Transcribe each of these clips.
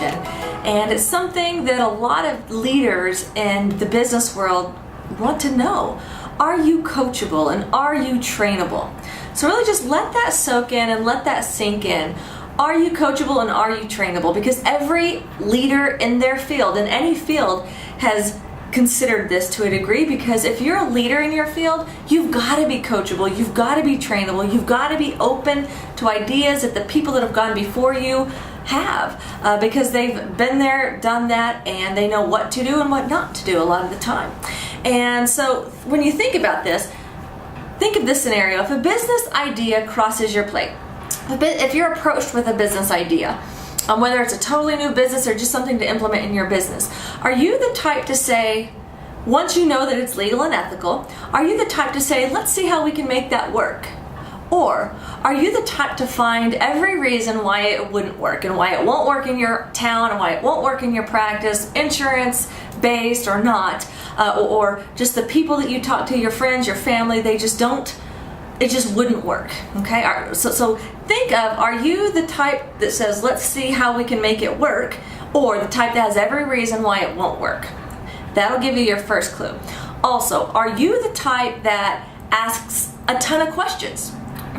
question, and it's something that a lot of leaders in the business world want to know. Are you coachable and are you trainable? So really just let that soak in and let that sink in. Are you coachable and are you trainable? Because every leader in their field, in any field, has considered this to a degree, because if you're a leader in your field, you've got to be coachable, you've got to be trainable, you've got to be open to ideas that the people that have gone before you have, because they've been there, done that, and they know what to do and what not to do a lot of the time. And so when you think about this, think of this scenario. If a business idea crosses your plate, if you're approached with a business idea, whether it's a totally new business or just something to implement in your business, are you the type to say, once you know that it's legal and ethical, are you the type to say, let's see how we can make that work? Or are you the type to find every reason why it wouldn't work and why it won't work in your town and why it won't work in your practice, insurance based or not, or just the people that you talk to, your friends, your family, they just don't, it just wouldn't work, okay? So think of, are you the type that says, let's see how we can make it work, or the type that has every reason why it won't work? That'll give you your first clue. Also, are you the type that asks a ton of questions?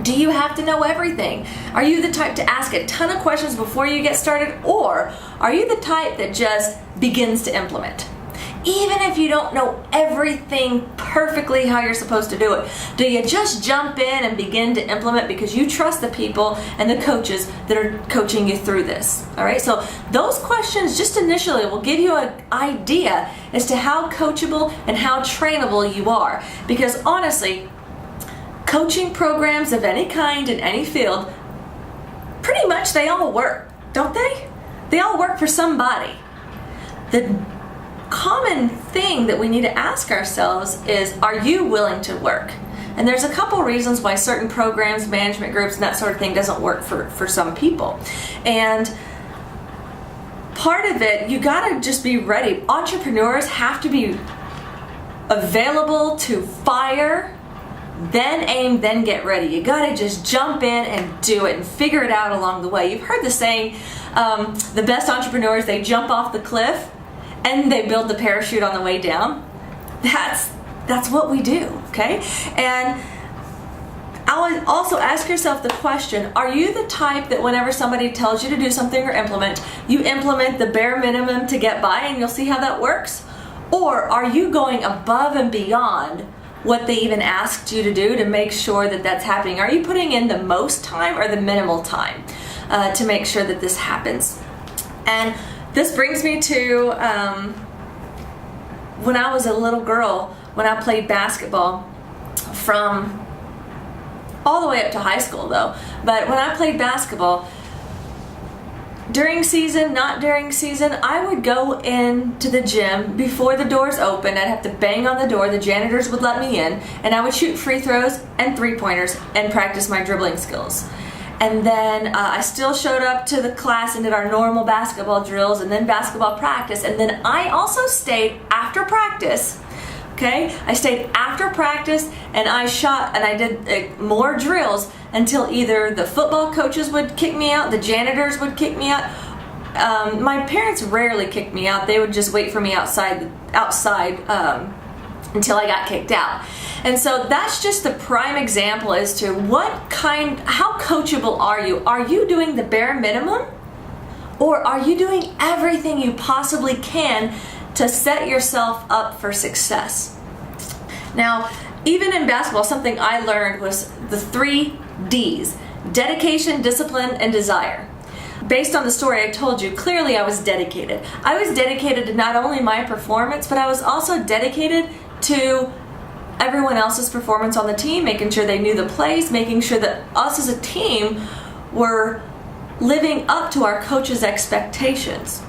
Do you have to know everything? Are you the type to ask a ton of questions before you get started, or are you the type that just begins to implement? Even if you don't know everything perfectly how you're supposed to do it, do you just jump in and begin to implement because you trust the people and the coaches that are coaching you through this? All right, so those questions just initially will give you an idea as to how coachable and how trainable you are. Because honestly, coaching programs of any kind in any field, pretty much they all work, don't they? They all work for somebody. The common thing that we need to ask ourselves is, are you willing to work? And there's a couple reasons why certain programs, management groups, and that sort of thing doesn't work for some people. And part of it, you gotta just be ready. Entrepreneurs have to be available to fire, then aim, then get ready. You gotta just jump in and do it and figure it out along the way. You've heard the saying, the best entrepreneurs, they jump off the cliff and they build the parachute on the way down. That's what we do, okay? And I'll also ask yourself the question, are you the type that whenever somebody tells you to do something or implement, you implement the bare minimum to get by and you'll see how that works? Or are you going above and beyond what they even asked you to do to make sure that that's happening? Are you putting in the most time or the minimal time to make sure that this happens? And this brings me to when I was a little girl, when I played basketball, from all the way up to high school though. But when I played basketball, during season, not during season, I would go into the gym before the doors opened. I'd have to bang on the door, the janitors would let me in, and I would shoot free throws and three-pointers and practice my dribbling skills. And then I still showed up to the class and did our normal basketball drills and then basketball practice. And then I also stayed after practice, okay? I stayed after practice and I shot and I did more drills until either the football coaches would kick me out, the janitors would kick me out. My parents rarely kicked me out. They would just wait for me outside until I got kicked out. And so that's just the prime example as to how coachable are you? Are you doing the bare minimum? Or are you doing everything you possibly can to set yourself up for success? Now, even in basketball, something I learned was the 3 D's: dedication, discipline, and desire. Based on the story I told you, clearly I was dedicated. I was dedicated to not only my performance, but I was also dedicated to everyone else's performance on the team, making sure they knew the plays, making sure that us as a team were living up to our coach's expectations.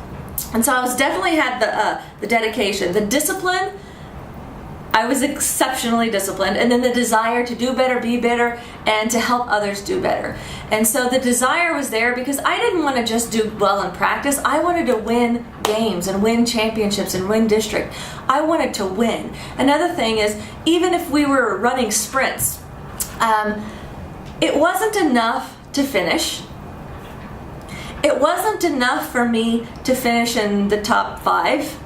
And so I was definitely had the dedication. The discipline, I was exceptionally disciplined, and then the desire to do better, be better, and to help others do better. And so the desire was there because I didn't want to just do well in practice. I wanted to win games and win championships and win district. I wanted to win. Another thing is, even if we were running sprints, it wasn't enough to finish. It wasn't enough for me to finish in the top 5.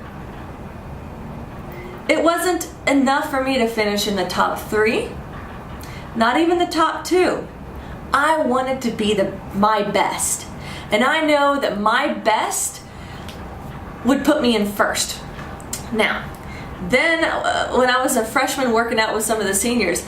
It wasn't enough for me to finish in the top 3. Not even the top 2. I wanted to be my best. And I know that my best would put me in first. Now, then when I was a freshman working out with some of the seniors,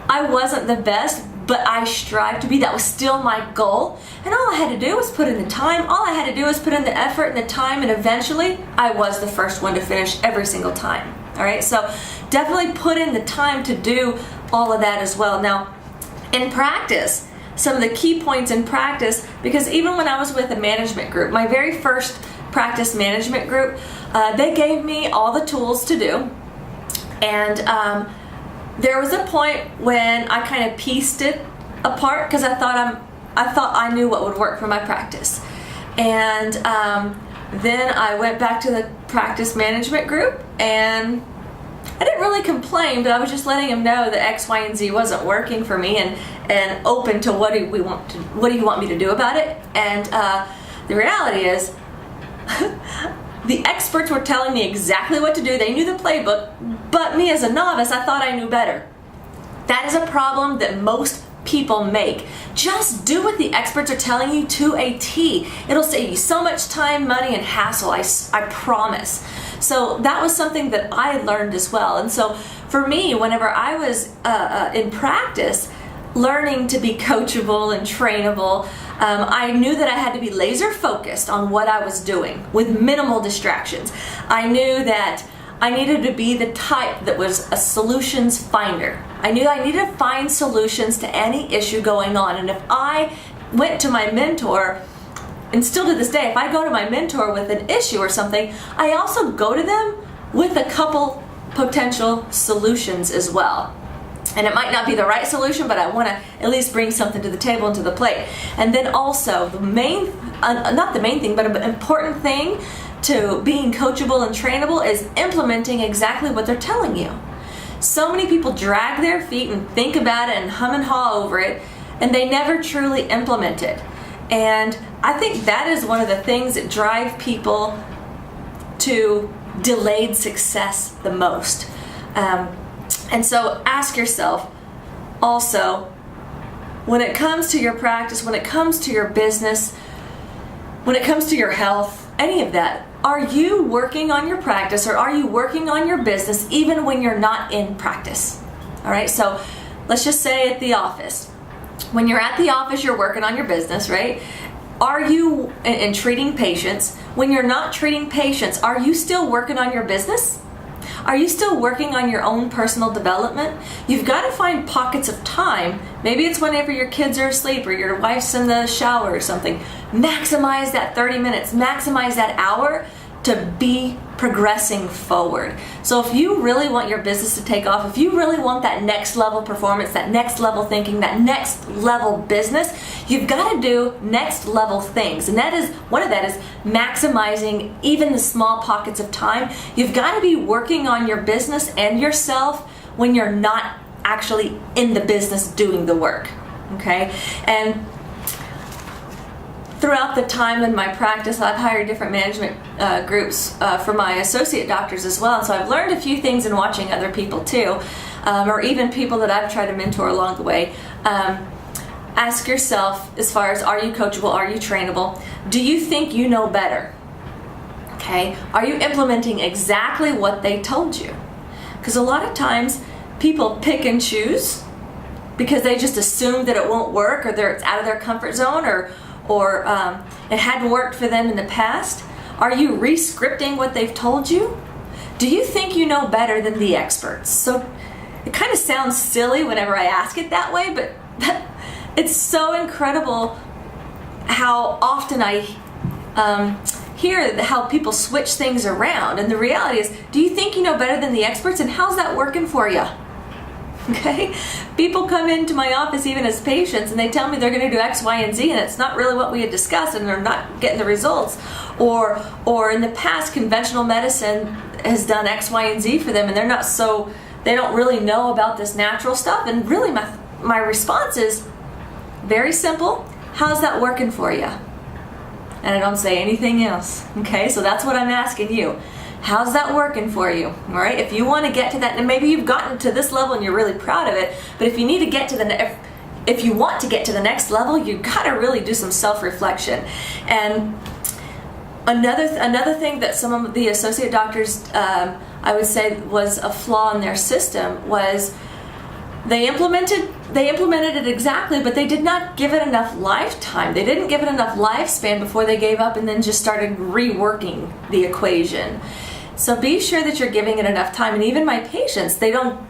I wasn't the best, but I strived to be. That was still my goal. And all I had to do was put in the time. All I had to do was put in the effort and the time, and eventually I was the first one to finish every single time. All right, so definitely put in the time to do all of that as well. Now, in practice, some of the key points in practice, because even when I was with a management group, my very first practice management group, they gave me all the tools to do. And there was a point when I kind of pieced it apart because I thought I knew what would work for my practice. And then I went back to the practice management group, and I didn't really complain, but I was just letting them know that X, Y, and Z wasn't working for me, and open to what do you want me to do about it. And the reality is, the experts were telling me exactly what to do. They knew the playbook, but me as a novice, I thought I knew better. That is a problem that most people make. Just do what the experts are telling you to a T. It'll save you so much time, money, and hassle, I promise. So that was something that I learned as well. And so for me, whenever I was in practice, learning to be coachable and trainable, I knew that I had to be laser focused on what I was doing with minimal distractions. I knew that I needed to be the type that was a solutions finder. I knew I needed to find solutions to any issue going on. And if I went to my mentor, and still to this day, if I go to my mentor with an issue or something, I also go to them with a couple potential solutions as well. And it might not be the right solution, but I want to at least bring something to the table and to the plate. And then also, the main, not the main thing, but an important thing to being coachable and trainable is implementing exactly what they're telling you. So many people drag their feet and think about it and hum and haw over it, and they never truly implement it. And I think that is one of the things that drive people to delayed success the most. And so ask yourself also, when it comes to your practice, when it comes to your business, when it comes to your health, any of that, are you working on your practice or are you working on your business even when you're not in practice? All right, so let's just say at the office. When you're at the office, you're working on your business, right? Are you in treating patients? When you're not treating patients, are you still working on your business? Are you still working on your own personal development? You've got to find pockets of time. Maybe it's whenever your kids are asleep or your wife's in the shower or something. Maximize that 30 minutes, maximize that hour to be progressing forward. So if you really want your business to take off, if you really want that next level performance, that next level thinking, that next level business, you've got to do next level things. And that is, one of that is maximizing even the small pockets of time. You've got to be working on your business and yourself when you're not actually in the business doing the work. Okay? And throughout the time in my practice, I've hired different management groups for my associate doctors as well. And so I've learned a few things in watching other people too, or even people that I've tried to mentor along the way. Ask yourself, as far as, are you coachable, are you trainable? Do you think you know better? Okay, are you implementing exactly what they told you? Because a lot of times people pick and choose because they just assume that it won't work, or it's out of their comfort zone, or it hadn't worked for them in the past. Are you re-scripting what they've told you? Do you think you know better than the experts? So it kind of sounds silly whenever I ask it that way, but it's so incredible how often I hear how people switch things around. And the reality is, do you think you know better than the experts? And how's that working for you? Okay, people come into my office even as patients and they tell me they're going to do X, Y, and Z, and it's not really what we had discussed, and they're not getting the results. Or in the past, conventional medicine has done X, Y, and Z for them, and they don't really know about this natural stuff. And really, my response is very simple. How's that working for you? and I don't say anything else. Okay, so that's what I'm asking you. How's that working for you? All right, if you want to get to that, and maybe you've gotten to this level and you're really proud of it, but if you need to get to if you want to get to the next level, you've got to really do some self-reflection. And another thing that some of the associate doctors, I would say, was a flaw in their system was they implemented it exactly, but they did not give it enough lifetime. They didn't give it enough lifespan before they gave up and then just started reworking the equation. So be sure that you're giving it enough time. And even my patients, they don't,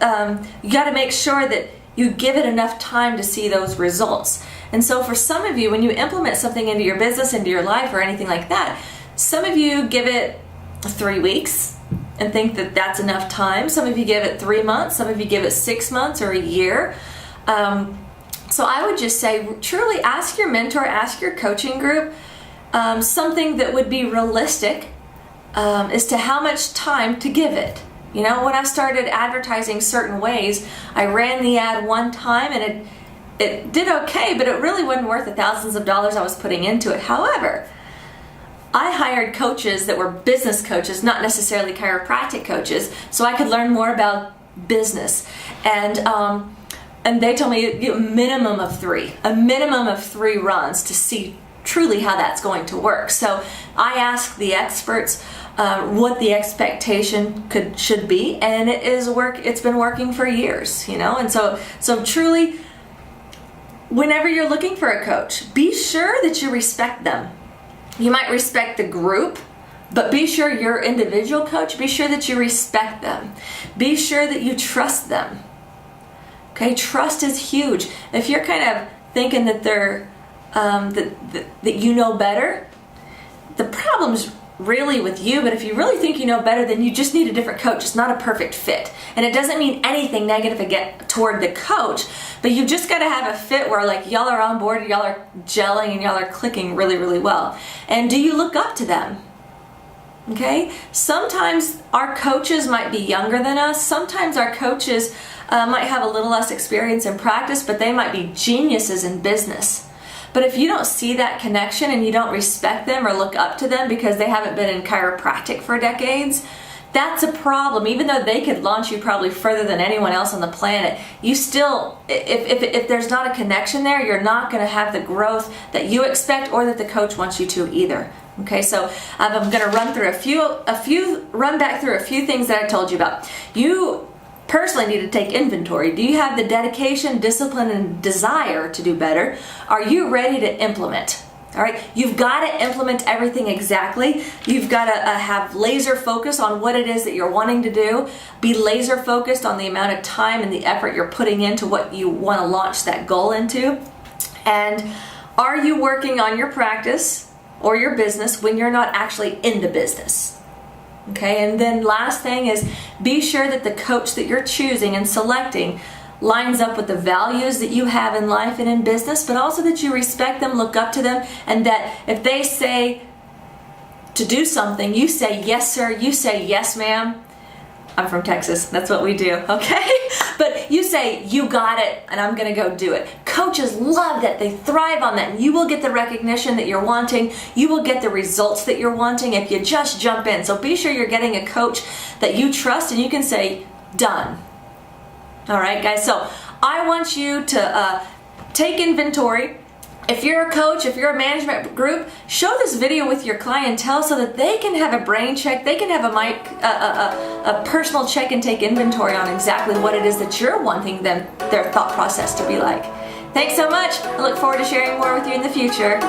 you got to make sure that you give it enough time to see those results. And so for some of you, when you implement something into your business, into your life, or anything like that, some of you give it 3 weeks and think that that's enough time. Some of you give it 3 months. Some of you give it 6 months or a year. So I would just say, truly ask your mentor, ask your coaching group, something that would be realistic as to how much time to give it. You know, when I started advertising certain ways, I ran the ad one time and it did okay, but it really wasn't worth the thousands of dollars I was putting into it. However, I hired coaches that were business coaches, not necessarily chiropractic coaches, so I could learn more about business. And they told me a minimum of three runs to see truly how that's going to work. So I asked the experts what the expectation should be, and it's been working for years, you know. And so truly, whenever you're looking for a coach, be sure that you respect them. You might respect the group, but be sure your individual coach, be sure that you respect them. Be sure that you trust them. Okay, trust is huge. If you're kind of thinking that they're that you know better, the problem's really with you. But if you really think you know better, then you just need a different coach. It's not a perfect fit, and it doesn't mean anything negative toward the coach. But you just got to have a fit where like y'all are on board, y'all are gelling, and y'all are clicking really, really well. And do you look up to them? Okay. Sometimes our coaches might be younger than us. Sometimes our coaches might have a little less experience in practice, but they might be geniuses in business. But if you don't see that connection and you don't respect them or look up to them because they haven't been in chiropractic for decades, that's a problem. Even though they could launch you probably further than anyone else on the planet, you still, if there's not a connection there, you're not going to have the growth that you expect or that the coach wants you to either. Okay, so I'm going to run back through a few things that I told you about. You personally need to take inventory. Do you have the dedication, discipline, and desire to do better? Are you ready to implement? All right, you've got to implement everything exactly. You've got to have laser focus on what it is that you're wanting to do. Be laser focused on the amount of time and the effort you're putting into what you want to launch that goal into. And are you working on your practice or your business when you're not actually in the business? Okay, and then last thing is be sure that the coach that you're choosing and selecting lines up with the values that you have in life and in business, but also that you respect them, look up to them, and that if they say to do something, you say yes sir, you say yes ma'am. I'm from Texas, that's what we do, okay? But you say, you got it, and I'm gonna go do it. Coaches love that, they thrive on that, and you will get the recognition that you're wanting, you will get the results that you're wanting if you just jump in. So be sure you're getting a coach that you trust and you can say, done. All right, guys, so I want you to take inventory. If you're a coach, if you're a management group, show this video with your clientele so that they can have a brain check, they can have a personal check and take inventory on exactly what it is that you're wanting their thought process to be like. Thanks so much. I look forward to sharing more with you in the future.